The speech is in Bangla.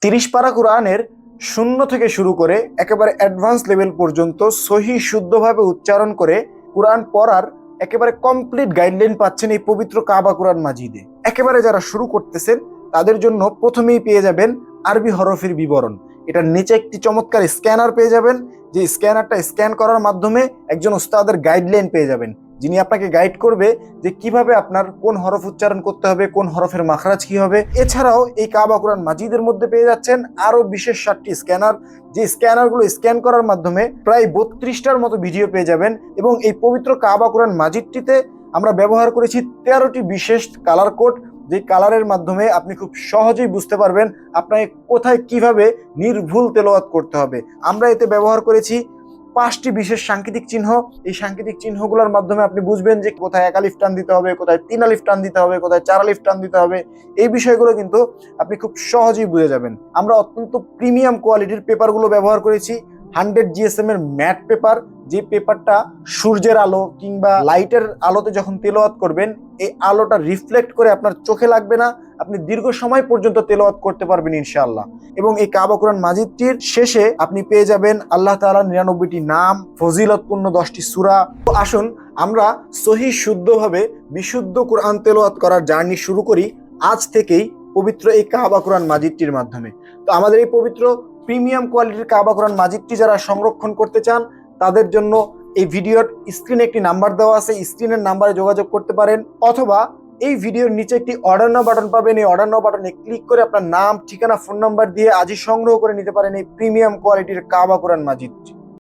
30 পারা কোরআনের শূন্য থেকে শুরু করে একেবারে অ্যাডভান্স লেভেল পর্যন্ত সহি শুদ্ধভাবে উচ্চারণ করে কোরআন পড়ার একেবারে কমপ্লিট গাইডলাইন পাচ্ছেন এই পবিত্র কাবা কোরআন মাজিদে। একেবারে যারা শুরু করতেছেন তাদের জন্য প্রথমেই পেয়ে যাবেন আরবি হরফের বিবরণ। এটার নিচে একটি চমৎকার স্ক্যানার পেয়ে যাবেন, যে স্ক্যানারটা স্ক্যান করার মাধ্যমে একজন উস্তাদের গাইডলাইন পেয়ে যাবেন, যিনি আপনাকে গাইড করবে যে কিভাবে আপনার কোন হরফ উচ্চারণ করতে হবে, কোন হরফের মাখরাজ কি হবে। এছাড়াও এই কাবা কোরআন মাজিদের মধ্যে পেয়ে যাচ্ছেন আরো বিশেষ 7টি স্ক্যানার, যে স্ক্যানারগুলো স্ক্যান করার মাধ্যমে প্রায় 32টার মতো ভিডিও পেয়ে যাবেন। এবং এই পবিত্র কাবা কোরআন মাজিদটিতে আমরা ব্যবহার করেছি 13টি বিশেষ কালার কোড, যে কালারের মাধ্যমে আপনি খুব সহজেই বুঝতে পারবেন আপনাকে কোথায় কিভাবে নির্ভুল তেলাওয়াত করতে হবে। আমরা এতে ব্যবহার করেছি 5টি বিশেষ সাংকেতিক চিহ্ন। এই সাংকেতিক চিহ্নগুলোর মাধ্যমে আপনি বুঝবেন যে কোথায় 1 আলিফ টান দিতে হবে, কোথায় 3 আলিফ টান দিতে হবে, কোথায় 4 আলিফ টান দিতে হবে। এই বিষয়গুলো কিন্তু আপনি খুব সহজেই বুঝে যাবেন। আমরা অত্যন্ত প্রিমিয়াম কোয়ালিটির পেপারগুলো ব্যবহার করেছি, 100 GSM এর ম্যাট পেপার, যে পেপারটা সূর্যের আলো কিংবা লাইটের আলোতে যখন তেলাওয়াত করবেন এই আলোটা রিফ্লেক্ট করে আপনার চোখে লাগবে না, আপনি দীর্ঘ সময় পর্যন্ত তেলাওয়াত করতে পারবেন ইনশাআল্লাহ। এবং এই কাবা কোরআন মাজিদটির শেষে আপনি পেয়ে যাবেন আল্লাহ তাআলার 99টি নাম, ফজিলতপূর্ণ 10টি সূরা। তো আসুন আমরা সহি শুদ্ধভাবে বিশুদ্ধ কোরআন তেলাওয়াত করার জার্নি শুরু করি আজ থেকেই পবিত্র এই কাবা কোরআন মাজিদটির মাধ্যমে। তো আমাদের এই পবিত্র প্রিমিয়াম কোয়ালিটির কাবা কোরআন মাজিদটি যারা সংরক্ষণ করতে চান তাদের জন্য এই ভিডিওর স্ক্রিনে একটি নাম্বার দেওয়া আছে, স্ক্রিনের নাম্বারে যোগাযোগ করতে পারেন, অথবা এই ভিডিওর নিচে একটি অর্ডার নাও বাটন পাবেন। এই অর্ডার নাও বাটনে ক্লিক করে আপনার নাম, ঠিকানা, ফোন নাম্বার দিয়ে আজই সংগ্রহ করে নিতে পারেন এই প্রিমিয়াম কোয়ালিটির কাবা কোরআন মাজিদটি।